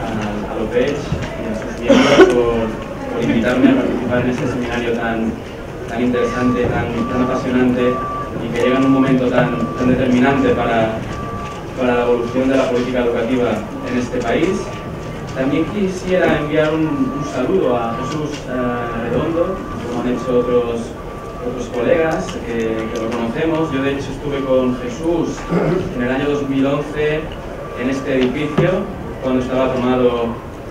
a l'OPEG y a sus miembros por invitarme a participar en este seminario tan interesante, tan apasionante y que llega en un momento tan determinante para la evolución de la política educativa en este país. También quisiera enviar un saludo a Jesús Redondo, como han hecho otros colegas que lo conocemos. Yo de hecho estuve con Jesús en el año 2011 en este edificio, cuando estaba tomado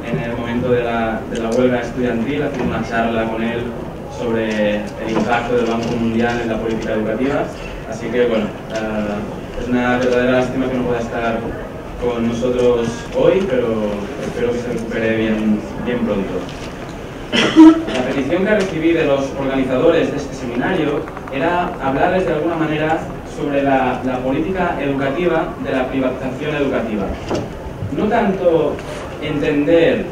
en el momento de la huelga estudiantil, haciendo una charla con él sobre el impacto del Banco Mundial en la política educativa. Así que bueno, es una verdadera lástima que no pueda estar con nosotros hoy, pero espero que se recupere bien pronto. La petición que recibí de los organizadores de este seminario era hablarles de alguna manera sobre la política educativa de la privatización educativa. No tanto entender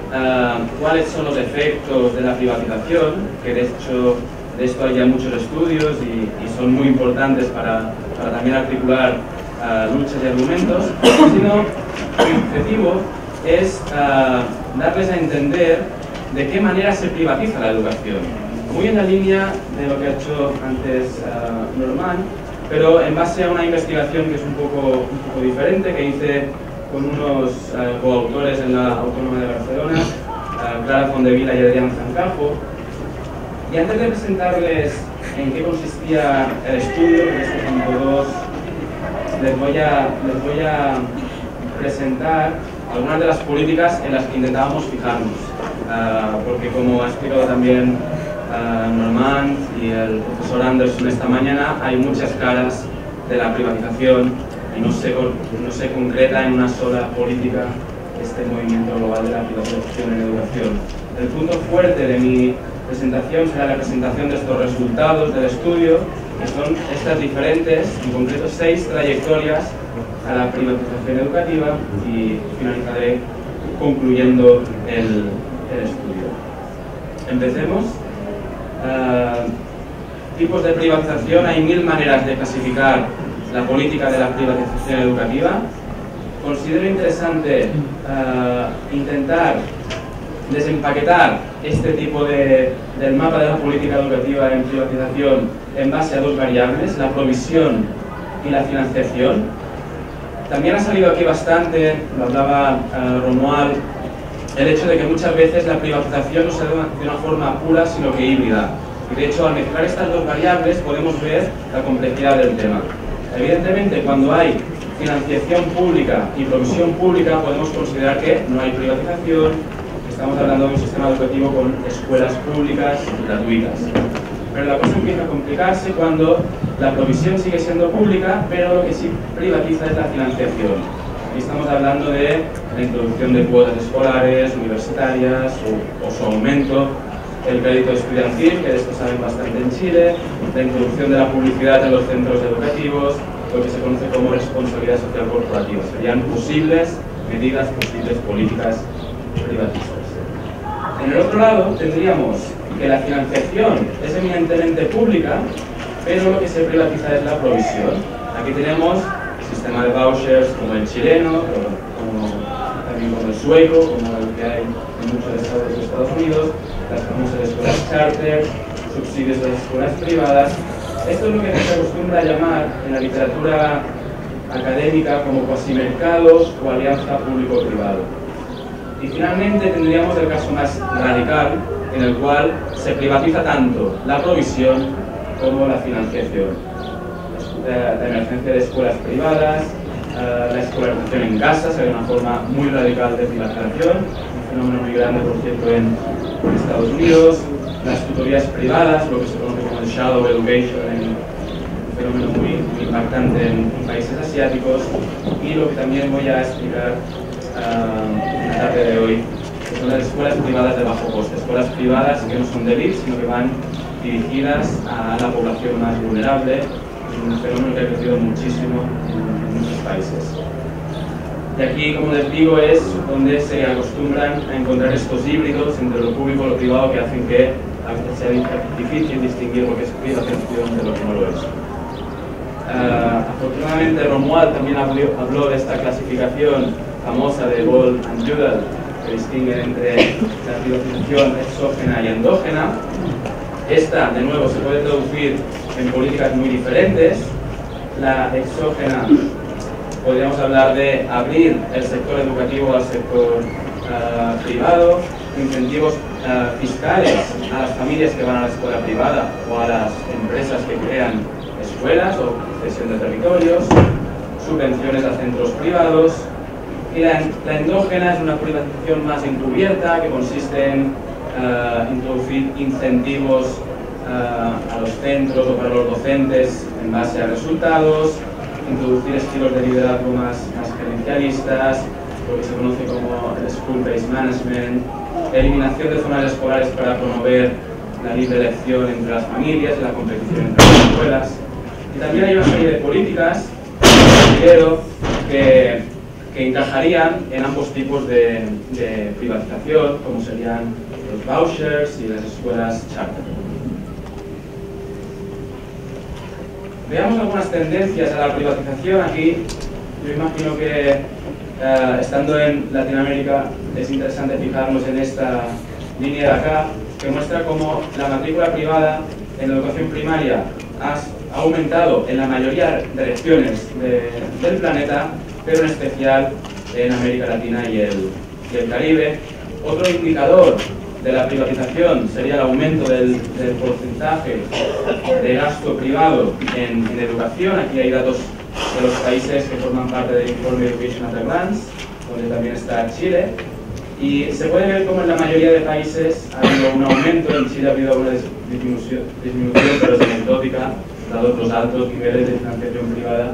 cuáles son los efectos de la privatización, que de hecho de esto hay ya muchos estudios y son muy importantes para también articular luchas y argumentos, sino mi objetivo es darles a entender de qué manera se privatiza la educación. Muy en la línea de lo que ha hecho antes Norman, pero en base a una investigación que es un poco diferente, que hice con unos coautores en la Autónoma de Barcelona, Clara Fondevila y Adrián Zancafo. Y antes de presentarles en qué consistía el estudio, en este punto 2, les voy a presentar algunas de las políticas en las que intentábamos fijarnos, porque como ha explicado también Norman y el profesor Anderson esta mañana, hay muchas caras de la privatización y no se concreta en una sola política este movimiento global de la privatización en educación. El punto fuerte de mi presentación será la presentación de estos resultados del estudio, que son estas diferentes, en concreto 6 trayectorias a la privatización educativa, y finalizaré concluyendo el estudio. Empecemos. Tipos de privatización. Hay 1000 maneras de clasificar la política de la privatización educativa. Considero interesante intentar desempaquetar este tipo del mapa de la política educativa en privatización en base a 2 variables, la provisión y la financiación. También ha salido aquí bastante, lo hablaba Romuald, el hecho de que muchas veces la privatización no se da de una forma pura, sino que híbrida. Y de hecho, al mezclar estas 2 variables podemos ver la complejidad del tema. Evidentemente, cuando hay financiación pública y provisión pública, podemos considerar que no hay privatización, estamos hablando de un sistema educativo con escuelas públicas gratuitas. Pero la cosa empieza a complicarse cuando la provisión sigue siendo pública, pero lo que sí privatiza es la financiación. Aquí estamos hablando de la introducción de cuotas escolares, universitarias o su aumento, el crédito estudiantil, que de esto saben bastante en Chile, la introducción de la publicidad en los centros educativos, lo que se conoce como responsabilidad social corporativa. Serían posibles medidas, posibles políticas privatistas. En el otro lado tendríamos que la financiación es eminentemente pública, pero lo que se privatiza es la provisión. Aquí tenemos el sistema de vouchers como el chileno, también como el sueco, como el que hay en muchos estados de Estados Unidos, las famosas escuelas charter, subsidios de las escuelas privadas. Esto es lo que se acostumbra a llamar en la literatura académica como cuasimercados o alianza público-privado. Y finalmente tendríamos el caso más radical, en el cual se privatiza tanto la provisión como la financiación. La emergencia de escuelas privadas, la escolarización en casa sería una forma muy radical de privatización, un fenómeno muy grande, por cierto, en Estados Unidos, las tutorías privadas, lo que se conoce como el shadow education, un fenómeno muy impactante en países asiáticos, y lo que también voy a explicar en la tarde de hoy, que son las escuelas privadas de bajo coste, escuelas privadas que no son de élite, sino que van dirigidas a la población más vulnerable, un fenómeno que ha crecido muchísimo en muchos países. Y aquí, como les digo, es donde se acostumbran a encontrar estos híbridos entre lo público y lo privado que hacen que a veces sea difícil distinguir lo que es privatización de lo que no lo es. Afortunadamente Romuald también habló de esta clasificación famosa de Ball and Udall que distinguen entre la privatización exógena y endógena. Esta, de nuevo, se puede traducir en políticas muy diferentes. La exógena, podríamos hablar de abrir el sector educativo al sector privado, incentivos fiscales a las familias que van a la escuela privada o a las empresas que crean escuelas o cesión de territorios, subvenciones a centros privados. Y la endógena es una privatización más encubierta que consiste en introducir incentivos a los centros o para los docentes en base a resultados, introducir estilos de liderazgo más gerencialistas, lo que se conoce como el School-Based Management, eliminación de zonas escolares para promover la libre elección entre las familias y la competición entre las escuelas. Y también hay una serie de políticas que encajarían en ambos tipos de privatización, como serían los vouchers y las escuelas charter. Veamos algunas tendencias a la privatización. Aquí yo imagino que estando en Latinoamérica es interesante fijarnos en esta línea de acá, que muestra cómo la matrícula privada en la educación primaria ha aumentado en la mayoría de regiones del planeta, pero en especial en América Latina y el Caribe. Otro indicador de la privatización sería el aumento del porcentaje de gasto privado en educación. Aquí hay datos de los países que forman parte del informe Education at a Glance, donde también está Chile. Y se puede ver como en la mayoría de países ha habido un aumento. En Chile ha habido una disminución, pero es anecdótica, dados los altos niveles de financiación privada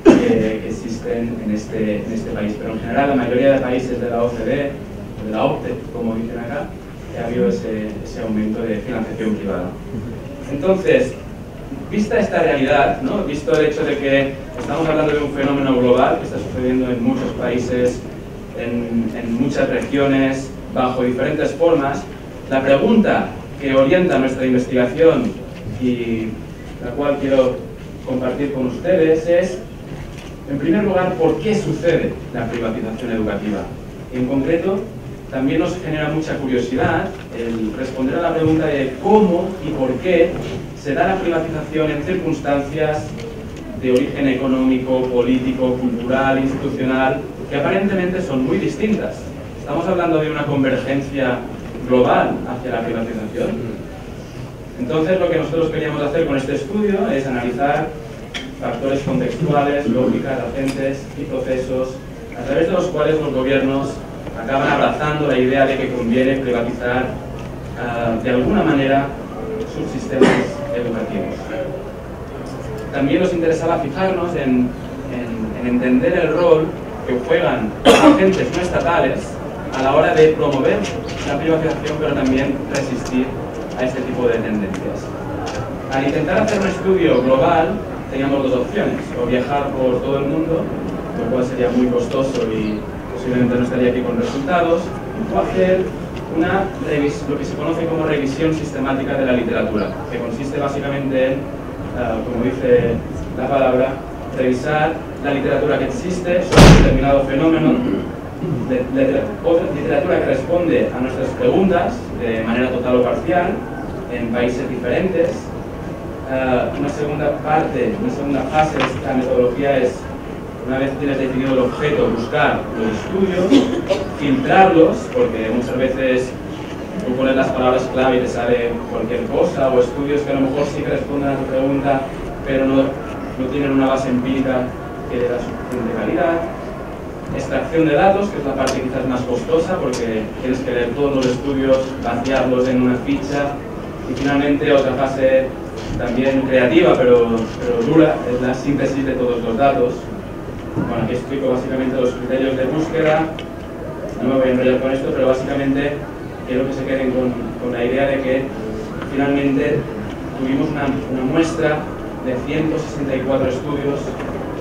que existen en este país. Pero en general la mayoría de países de la OCDE, de la OCDE, como dicen acá, ha habido ese aumento de financiación privada. Entonces, vista esta realidad, ¿no? Visto el hecho de que estamos hablando de un fenómeno global que está sucediendo en muchos países, en muchas regiones, bajo diferentes formas, la pregunta que orienta nuestra investigación y la cual quiero compartir con ustedes es, en primer lugar, ¿por qué sucede la privatización educativa? En concreto, también nos genera mucha curiosidad el responder a la pregunta de cómo y por qué se da la privatización en circunstancias de origen económico, político, cultural, institucional, que aparentemente son muy distintas. Estamos hablando de una convergencia global hacia la privatización. Entonces, lo que nosotros queríamos hacer con este estudio es analizar factores contextuales, lógicas, latentes y procesos a través de los cuales los gobiernos acaban abrazando la idea de que conviene privatizar de alguna manera sus sistemas educativos. También nos interesaba fijarnos en entender el rol que juegan agentes no estatales a la hora de promover la privatización, pero también resistir a este tipo de tendencias. Al intentar hacer un estudio global, teníamos dos opciones: o viajar por todo el mundo, lo cual sería muy costoso y posiblemente no estaría aquí con resultados, o hacer lo que se conoce como revisión sistemática de la literatura, que consiste básicamente en, como dice la palabra, revisar la literatura que existe sobre un determinado fenómeno, literatura que responde a nuestras preguntas de manera total o parcial en países diferentes. Una segunda fase de esta metodología es, una vez tienes definido el objeto, buscar los estudios, filtrarlos, porque muchas veces tú pones las palabras clave y te sale cualquier cosa, o estudios que a lo mejor sí que responden a tu pregunta, pero no tienen una base empírica que le da suficiente calidad. Extracción de datos, que es la parte quizás más costosa, porque tienes que leer todos los estudios, vaciarlos en una ficha. Y finalmente, otra fase también creativa, pero dura, es la síntesis de todos los datos. Bueno, aquí explico básicamente los criterios de búsqueda. No me voy a enrollar con esto, pero básicamente quiero que se queden con la idea de que finalmente tuvimos una muestra de 164 estudios,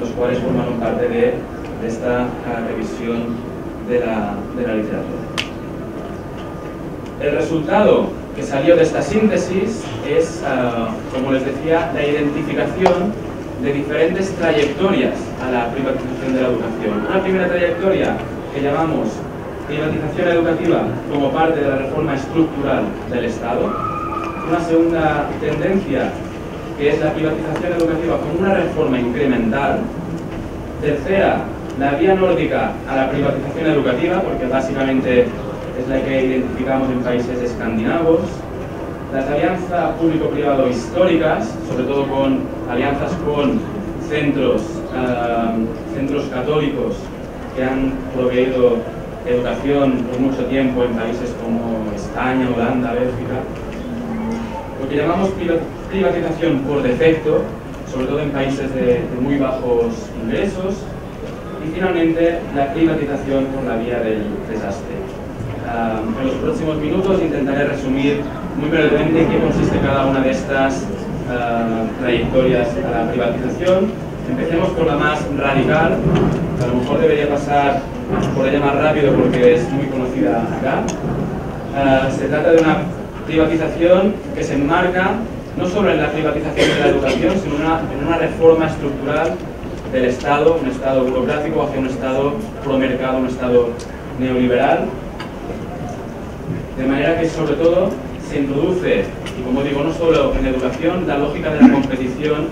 los cuales formaron parte de esta revisión de la literatura. El resultado que salió de esta síntesis es, como les decía, la identificación de diferentes trayectorias a la privatización de la educación. Una primera trayectoria que llamamos privatización educativa como parte de la reforma estructural del Estado. Una segunda tendencia, que es la privatización educativa como una reforma incremental. Tercera, la vía nórdica a la privatización educativa, porque básicamente es la que identificamos en países escandinavos. Las alianzas público-privado históricas, sobre todo con alianzas con centros católicos que han proveído educación por mucho tiempo en países como España, Holanda, Bélgica. Lo que llamamos privatización por defecto, sobre todo en países de muy bajos ingresos. Y finalmente, la privatización por la vía del desastre. En los próximos minutos intentaré resumir muy brevemente en qué consiste cada una de estas trayectorias a la privatización. Empecemos por la más radical, que a lo mejor debería pasar por ella más rápido porque es muy conocida acá. Se trata de una privatización que se enmarca no solo en la privatización de la educación, sino en una reforma estructural del Estado, un Estado burocrático hacia un Estado promercado, un Estado neoliberal. De manera que, sobre todo, se introduce, y como digo, no solo en educación, la lógica de la competición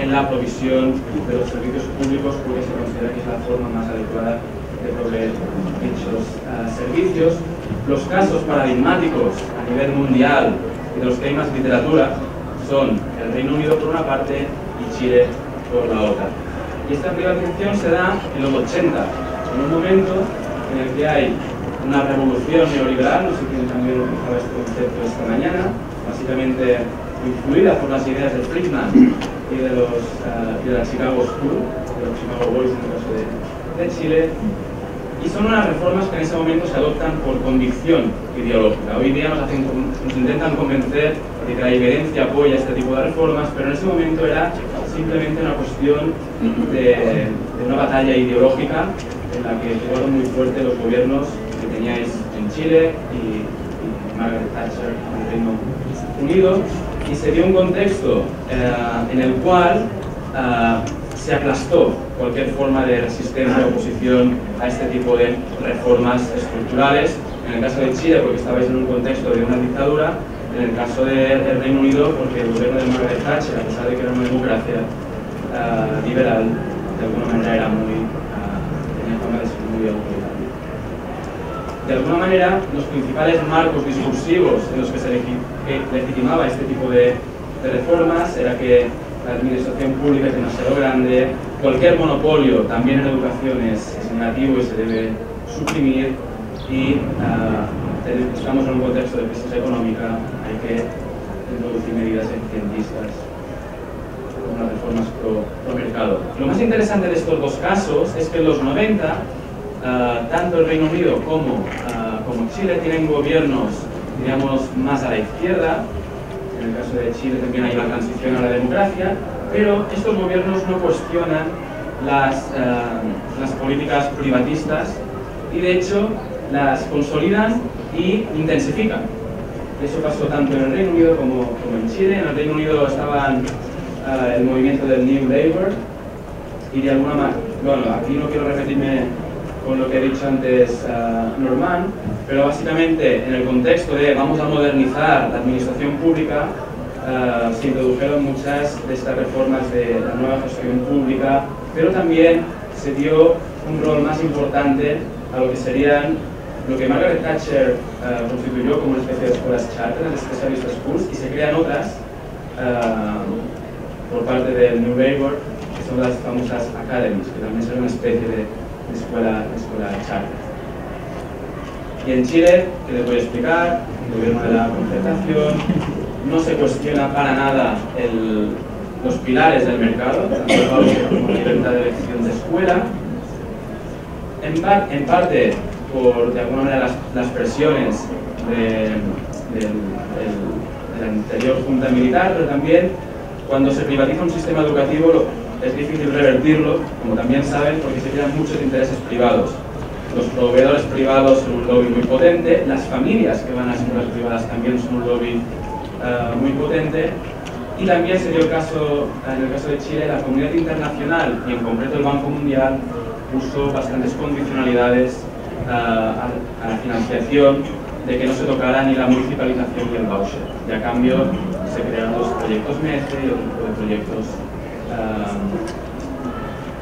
en la provisión de los servicios públicos, porque se considera que es la forma más adecuada de proveer dichos servicios. Los casos paradigmáticos a nivel mundial y de los que hay más literatura son el Reino Unido por una parte y Chile por la otra. Y esta privatización se da en los 80, en un momento en el que hay una revolución neoliberal, no sé quién también utilizaba este concepto esta mañana, básicamente influida por las ideas de Friedman y de la Chicago School, de los Chicago Boys en el caso de Chile, y son unas reformas que en ese momento se adoptan por convicción ideológica. Hoy día nos intentan convencer de que la evidencia apoya este tipo de reformas, pero en ese momento era simplemente una cuestión de una batalla ideológica en la que jugaron muy fuerte los gobiernos que teníais en Chile y Margaret Thatcher en el Reino Unido, y se dio un contexto en el cual se aplastó cualquier forma de resistencia o oposición a este tipo de reformas estructurales. En el caso de Chile, porque estabais en un contexto de una dictadura; en el caso del Reino Unido, porque el gobierno de Margaret Thatcher, a pesar de que era una democracia liberal, de alguna manera era tenía fama de ser muy autoritaria. De alguna manera, los principales marcos discursivos en los que se legitimaba este tipo de reformas era que la administración pública es demasiado grande, cualquier monopolio, también en educación, es negativo y se debe suprimir, y estamos en un contexto de crisis económica, hay que introducir medidas eficientistas, unas reformas pro mercado. Lo más interesante de estos dos casos es que en los 90, tanto el Reino Unido como Chile tienen gobiernos, digamos, más a la izquierda. En el caso de Chile también hay una transición a la democracia, pero estos gobiernos no cuestionan las políticas privatistas y, de hecho, las consolidan y intensifican. Eso pasó tanto en el Reino Unido como en Chile. En el Reino Unido estaban el movimiento del New Labour y, de alguna manera, bueno, aquí no quiero repetirme con lo que he dicho antes Norman, pero básicamente en el contexto de vamos a modernizar la administración pública, se introdujeron muchas de estas reformas de la nueva gestión pública, pero también se dio un rol más importante a lo que serían lo que Margaret Thatcher constituyó como una especie de escuelas charter, de specialist schools, y se crean otras por parte del New Labour, que son las famosas academies, que también son una especie de escuela charter. Y en Chile, que les voy a explicar, el gobierno de la concertación, no se cuestiona para nada los pilares del mercado, tanto el valor como la libertad de elección de escuela, en parte por, de alguna manera, las presiones de la anterior junta militar, pero también cuando se privatiza un sistema educativo es difícil revertirlo, como también saben, porque se quedan muchos intereses privados. Los proveedores privados son un lobby muy potente, las familias que van a escuelas privadas también son un lobby muy potente, y también se dio el caso, en el caso de Chile, la comunidad internacional y en concreto el Banco Mundial puso bastantes condicionalidades a la financiación de que no se tocará ni la municipalización ni el voucher. Y a cambio se crearon los proyectos MECE y otro tipo de proyectos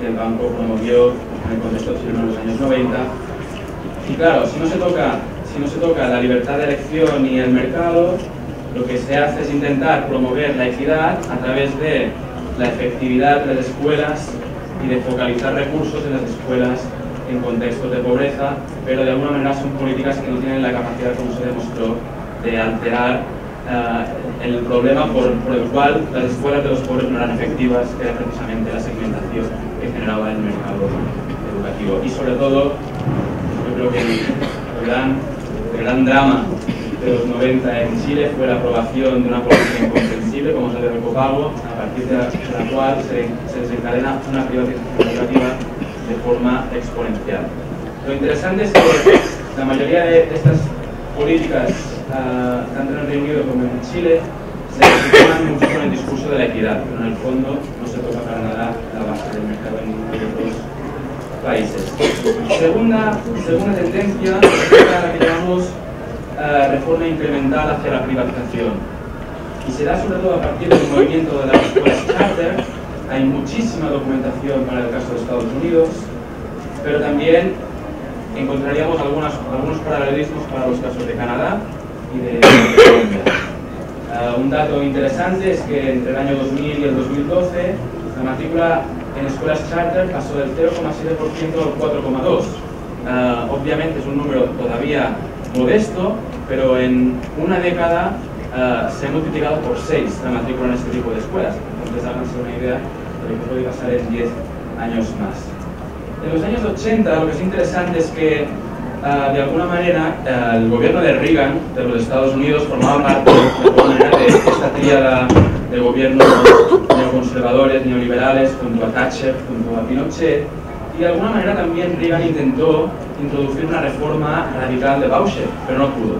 que el banco promovió en el contexto chileno en los años 90. Y claro, si no se toca la libertad de elección y el mercado, lo que se hace es intentar promover la equidad a través de la efectividad de las escuelas y de focalizar recursos en las escuelas en contextos de pobreza, pero de alguna manera son políticas que no tienen la capacidad, como se demostró, de alterar el problema por el cual las escuelas de los pobres no eran efectivas, que era precisamente la segmentación que generaba el mercado educativo. Y sobre todo, yo creo que el gran drama de los 90 en Chile fue la aprobación de una política incomprensible como es la de copago, a partir de la cual se desencadena una privatización educativa de forma exponencial. Lo interesante es que la mayoría de estas políticas, tanto en el Reino Unido como en Chile, se relacionan mucho con el discurso de la equidad, pero en el fondo no se toca para nada la base del mercado en ninguno de otros países. Segunda tendencia es la que llamamos reforma incremental hacia la privatización. Y se da sobre todo a partir del movimiento de las escuelas charter. Hay muchísima documentación para el caso de Estados Unidos, pero también encontraríamos algunos paralelismos para los casos de Canadá y de Colombia. Un dato interesante es que entre el año 2000 y el 2012 la matrícula en escuelas charter pasó del 0,7% al 4,2%. Obviamente es un número todavía modesto, pero en una década se ha multiplicado por 6 la matrícula en este tipo de escuelas. Entonces háganse una idea de lo que puede pasar en 10 años más. En los años 80 lo que es interesante es que de alguna manera el gobierno de Reagan de los Estados Unidos formaba parte de alguna manera de esta tríada de gobiernos neoconservadores, neoliberales, junto a Thatcher, junto a Pinochet, y de alguna manera también Reagan intentó introducir una reforma radical de voucher, pero no pudo.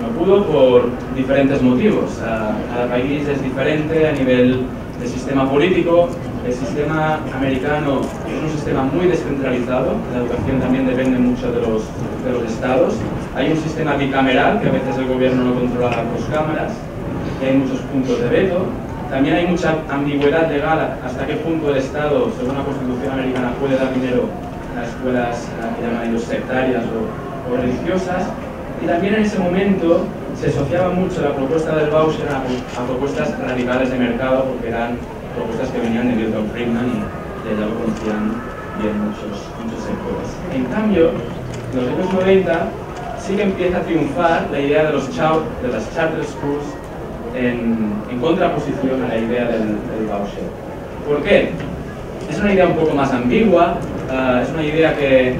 No pudo por diferentes motivos. Cada país es diferente a nivel de sistema político. El sistema americano es un sistema muy descentralizado, la educación también depende mucho de los estados. Hay un sistema bicameral, que a veces el gobierno no controla las dos cámaras, y hay muchos puntos de veto. También hay mucha ambigüedad legal hasta qué punto el Estado, según la Constitución americana, puede dar dinero a escuelas que llaman ellos sectarias o religiosas. Y también en ese momento se asociaba mucho la propuesta del voucher a propuestas radicales de mercado, porque eran propuestas que venían de Milton Friedman y ya lo conocían bien muchos sectores. En cambio, en los años 90 sí que empieza a triunfar la idea de las charter schools en contraposición a la idea del voucher. ¿Por qué? Es una idea un poco más ambigua, es una idea que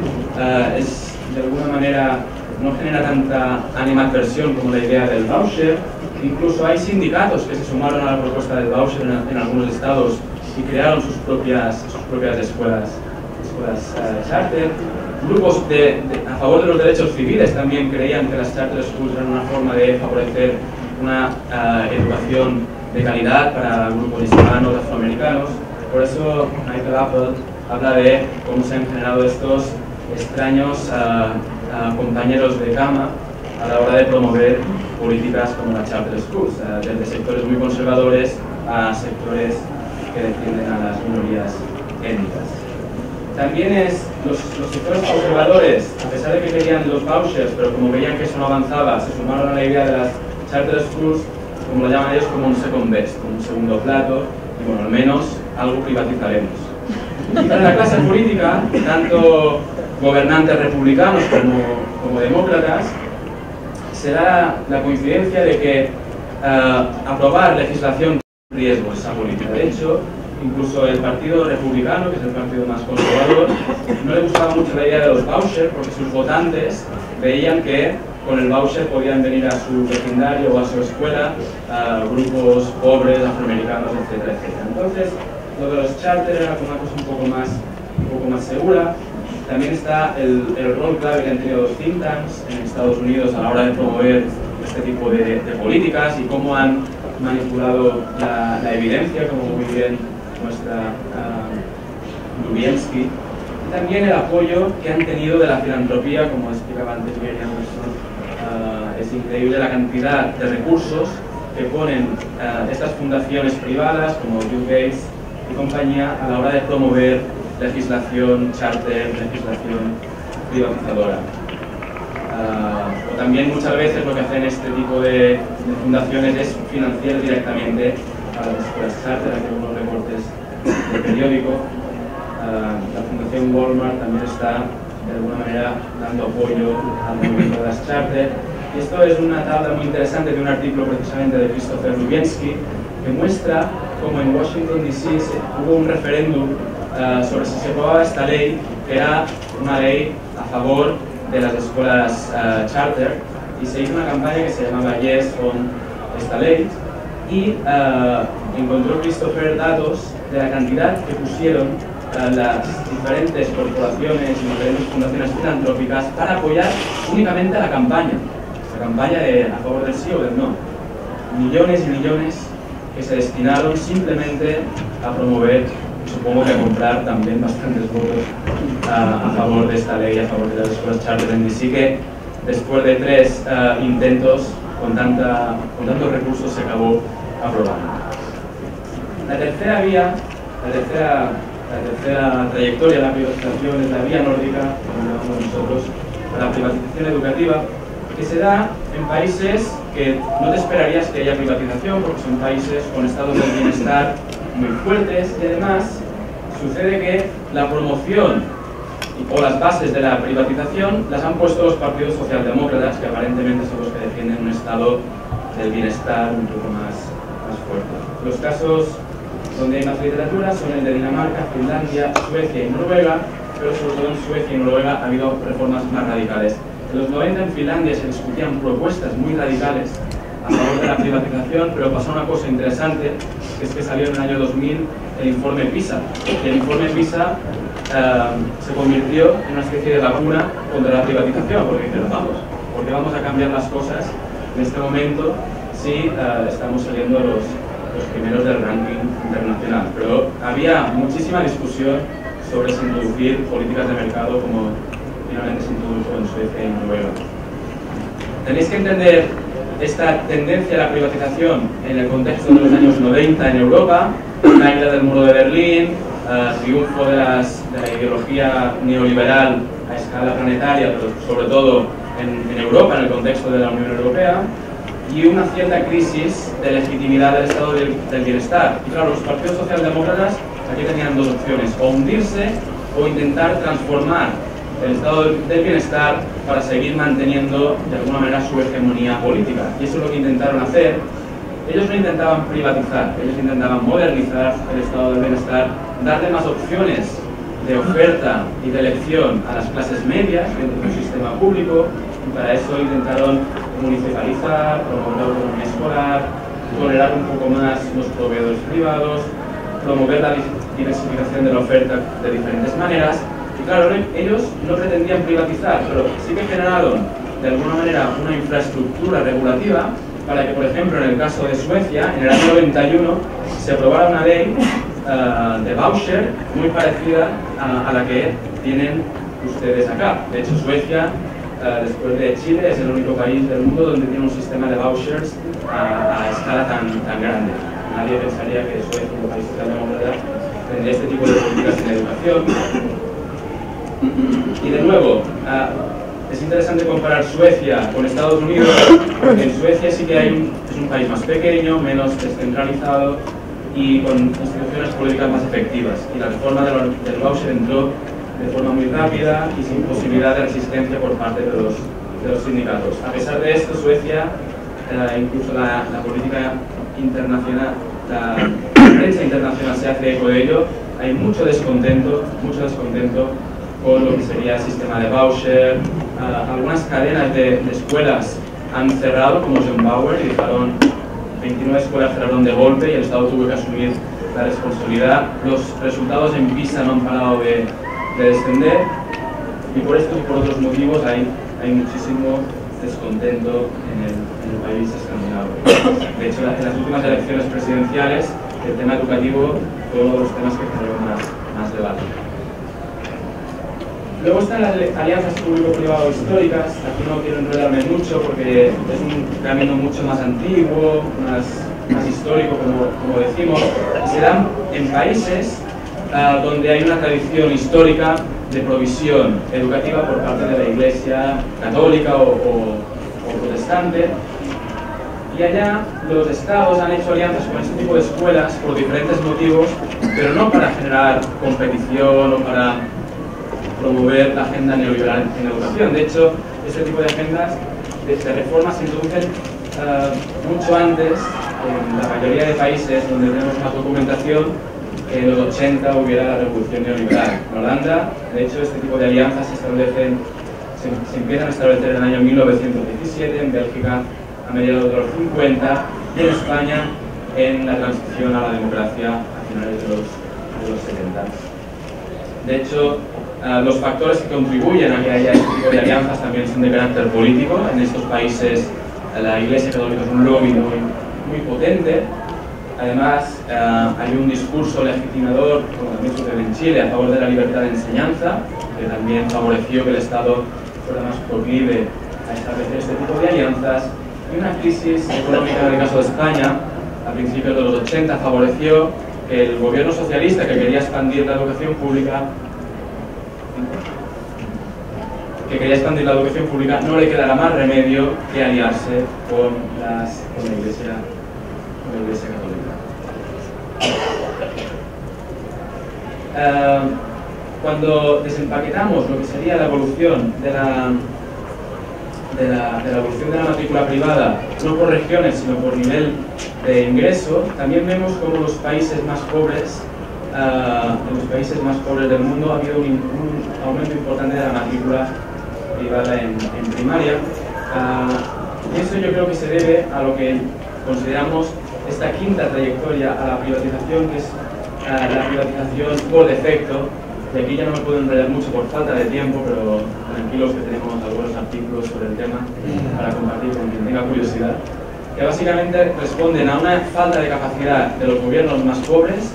es de alguna manera no genera tanta animadversión como la idea del voucher. Incluso hay sindicatos que se sumaron a la propuesta del voucher en algunos estados y crearon sus propias escuelas charter. Grupos a favor de los derechos civiles también creían que las charter schools eran una forma de favorecer una educación de calidad para grupos hispanos, afroamericanos. Por eso Michael Apple habla de cómo se han generado estos extraños compañeros de cama a la hora de promover políticas como la charter schools, desde sectores muy conservadores a sectores que defienden a las minorías étnicas. También los sectores conservadores, a pesar de que querían los vouchers, pero como veían que eso no avanzaba, se sumaron a la idea de las charter schools, como lo llaman ellos, como un second best, como un segundo plato, y bueno, al menos algo privatizaremos. Y para la clase política, tanto gobernantes republicanos como demócratas, se da la coincidencia de que aprobar legislación tiene riesgos esa política. De hecho, incluso el Partido Republicano, que es el partido más conservador, no le gustaba mucho la idea de los vouchers porque sus votantes veían que con el voucher podían venir a su vecindario o a su escuela grupos pobres, afroamericanos, etcétera, etcétera. Entonces, lo de los charter era una cosa un poco más segura. También está el rol clave que han tenido los think tanks en Estados Unidos a la hora de promover este tipo de políticas y cómo han manipulado la evidencia, como muy bien muestra Lubienski. y también el apoyo que han tenido de la filantropía, como explicaba antes Gary Anderson. Es increíble la cantidad de recursos que ponen estas fundaciones privadas como Bill Gates y compañía a la hora de promover legislación charter, legislación privatizadora. O también muchas veces lo que hacen este tipo de fundaciones es financiar directamente a las escuelas charter. Aquí algunos reportes del periódico. La Fundación Walmart también está de alguna manera dando apoyo al movimiento de las charter. Y esto es una tabla muy interesante de un artículo precisamente de Christopher Lubienski que muestra cómo en Washington DC hubo un referéndum sobre si se aprobaba esta ley, que era una ley a favor de las escuelas charter, y se hizo una campaña que se llamaba Yes on esta ley, y encontró Christopher datos de la cantidad que pusieron las diferentes corporaciones y diferentes fundaciones filantrópicas para apoyar únicamente la campaña de a favor del sí o del no. Millones y millones que se destinaron simplemente a promover, supongo que a comprar también bastantes votos a favor de esta ley, a favor de las escuelas charter en DC, que después de 3 intentos con tantos recursos se acabó aprobando. La tercera vía, la tercera trayectoria de la privatización es la vía nórdica, como llamamos nosotros, la privatización educativa, que se da en países que no te esperarías que haya privatización, porque son países con estados del bienestar muy fuertes, y además sucede que la promoción o las bases de la privatización las han puesto los partidos socialdemócratas, que aparentemente son los que defienden un estado del bienestar un poco más fuerte. Los casos donde hay más literatura son el de Dinamarca, Finlandia, Suecia y Noruega, pero sobre todo en Suecia y Noruega ha habido reformas más radicales. En los 90 en Finlandia se discutían propuestas muy radicales a favor de la privatización, pero pasó una cosa interesante, que es que salió en el año 2000 el informe PISA. Y el informe PISA se convirtió en una especie de vacuna contra la privatización, porque dijeron, porque vamos a cambiar las cosas en este momento si estamos saliendo los primeros del ranking internacional. Pero había muchísima discusión sobre si introducir políticas de mercado como finalmente se introdujo en Suecia y Noruega. Tenéis que entender esta tendencia a la privatización en el contexto de los años 90 en Europa, caída del muro de Berlín, triunfo de la ideología neoliberal a escala planetaria, pero sobre todo en Europa, en el contexto de la Unión Europea, y una cierta crisis de legitimidad del estado del bienestar. Y claro, los partidos socialdemócratas aquí tenían dos opciones: o hundirse o intentar transformar el estado del bienestar para seguir manteniendo de alguna manera su hegemonía política. Y eso es lo que intentaron hacer. Ellos no intentaban privatizar, ellos intentaban modernizar el estado del bienestar, darle más opciones de oferta y de elección a las clases medias dentro del sistema público, y para eso intentaron municipalizar, promover la autonomía escolar, tolerar un poco más los proveedores privados, promover la diversificación de la oferta de diferentes maneras. Y claro, ellos no pretendían privatizar, pero sí que generaron de alguna manera una infraestructura regulativa para que, por ejemplo, en el caso de Suecia, en el año 91 se aprobara una ley de voucher muy parecida a la que tienen ustedes acá. De hecho, Suecia, después de Chile, es el único país del mundo donde tiene un sistema de vouchers a escala tan grande. Nadie pensaría que Suecia, un país socialdemócrata, tendría este tipo de políticas en educación. Y de nuevo, es interesante comparar Suecia con Estados Unidos, porque en Suecia sí que es un país más pequeño, menos descentralizado y con instituciones políticas más efectivas. Y la reforma del voucher entró de forma muy rápida y sin posibilidad de resistencia por parte de los sindicatos. A pesar de esto, Suecia, incluso la política internacional, la prensa internacional se hace eco de ello. Hay mucho descontento con lo que sería el sistema de voucher. Algunas cadenas de escuelas han cerrado, como John Bauer, y dejaron 29 escuelas cerraron de golpe y el Estado tuvo que asumir la responsabilidad. Los resultados en PISA no han parado de descender, y por estos y por otros motivos hay muchísimo descontento en el país escandinavo. De hecho, en las últimas elecciones presidenciales, el tema educativo fue uno de los temas que generó más debate. Luego están las alianzas público-privado históricas. Aquí no quiero enredarme mucho porque es un camino mucho más antiguo, más histórico, como decimos, y se dan en países donde hay una tradición histórica de provisión educativa por parte de la Iglesia católica o protestante. Y allá los estados han hecho alianzas con este tipo de escuelas por diferentes motivos, pero no para generar competición o para promover la agenda neoliberal en educación. De hecho, este tipo de agendas de reformas se introducen mucho antes, en la mayoría de países donde tenemos más documentación, que en los 80 hubiera la revolución neoliberal. En Holanda, de hecho, este tipo de alianzas se empiezan a establecer en el año 1917, en Bélgica a mediados de los 50 y en España en la transición a la democracia a finales de los 70. De hecho, los factores que contribuyen a que haya este tipo de alianzas también son de carácter político. En estos países la Iglesia Católica es un lobby muy potente. Además, hay un discurso legitimador, como también sucede en Chile, a favor de la libertad de enseñanza, que también favoreció que el Estado fuera más proclive a establecer este tipo de alianzas. Y una crisis económica, en el caso de España, a principios de los 80, favoreció que el gobierno socialista, que quería expandir la educación pública, no le quedara más remedio que aliarse con la Iglesia Católica. Cuando desempaquetamos lo que sería la evolución de la evolución de la matrícula privada, no por regiones, sino por nivel de ingreso, también vemos como los países más pobres, en los países más pobres del mundo, ha habido un aumento importante de la matrícula privada en primaria. Y eso yo creo que se debe a lo que consideramos esta quinta trayectoria a la privatización, que es la privatización por defecto. Y aquí ya no me puedo enrollar mucho por falta de tiempo, pero tranquilos que tenemos algunos artículos sobre el tema para compartir con quien tenga curiosidad, que básicamente responden a una falta de capacidad de los gobiernos más pobres,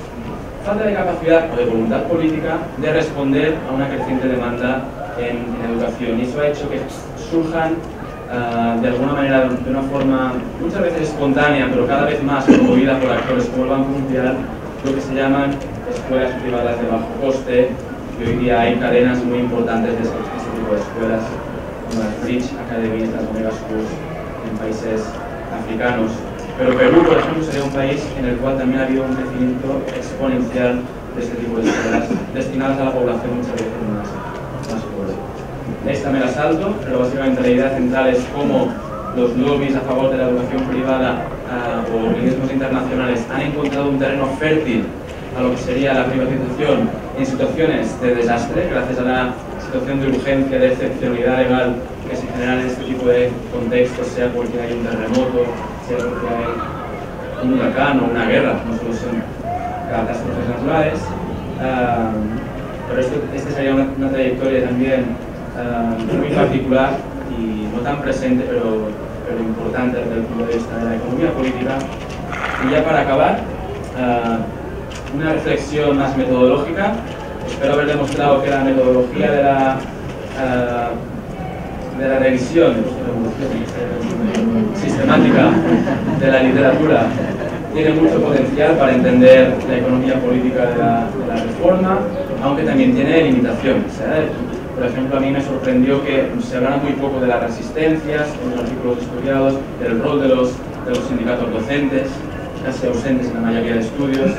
falta de capacidad o de voluntad política de responder a una creciente demanda en educación. Y eso ha hecho que surjan de alguna manera, de una forma muchas veces espontánea, pero cada vez más promovida por actores como el Banco Mundial, lo que se llaman escuelas privadas de bajo coste. Y hoy día hay cadenas muy importantes de este tipo de escuelas, como las Bridge Academies, las Omega Schools, en países africanos. Pero Perú, por ejemplo, sería un país en el cual también ha habido un crecimiento exponencial de este tipo de escuelas, destinadas a la población muchas veces más pobre. Esta me la salto, pero básicamente la idea central es cómo los lobbies a favor de la educación privada o organismos internacionales han encontrado un terreno fértil a lo que sería la privatización en situaciones de desastre, gracias a la situación de urgencia, de excepcionalidad legal que se genera en este tipo de contextos, sea porque hay un terremoto, sea porque hay un huracán o una guerra, no solo son catástrofes naturales. Pero esta sería una trayectoria también muy particular y no tan presente, pero importante desde el punto de vista de la economía política. Y ya para acabar, una reflexión más metodológica. Espero haber demostrado que la metodología de la revisión sistemática de la literatura tiene mucho potencial para entender la economía política de la reforma, aunque también tiene limitaciones. Por ejemplo, a mí me sorprendió que se hablara muy poco de las resistencias en los artículos estudiados, del rol de los sindicatos docentes, casi ausentes en la mayoría de estudios.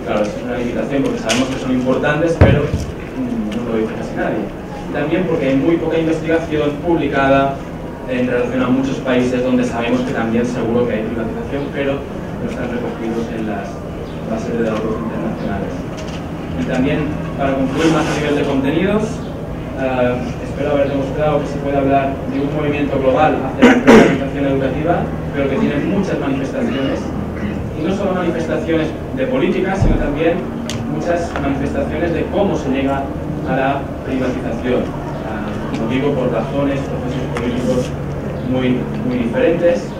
Claro, es una limitación porque sabemos que son importantes, pero no lo dice casi nadie. También porque hay muy poca investigación publicada en relación a muchos países donde sabemos que también seguro que hay privatización, pero no están recogidos en las bases de datos internacionales. Y también, para concluir más a nivel de contenidos, espero haber demostrado que se puede hablar de un movimiento global hacia la privatización educativa, pero que tiene muchas manifestaciones. Y no solo manifestaciones de política, sino también muchas manifestaciones de cómo se llega a la privatización. Como digo, por razones, procesos políticos muy diferentes.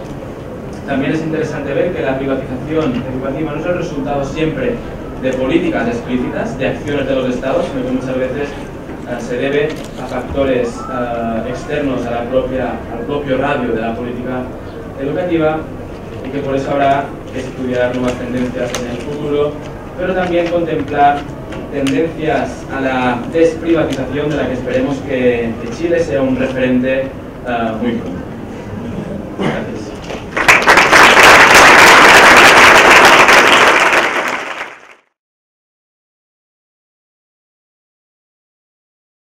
También es interesante ver que la privatización educativa no es el resultado siempre de políticas explícitas, de acciones de los estados, sino que muchas veces se debe a factores externos al propio radio de la política educativa y que por eso habrá que estudiar nuevas tendencias en el futuro, pero también contemplar tendencias a la desprivatización de la que esperemos que Chile sea un referente muy pronto. Gracias.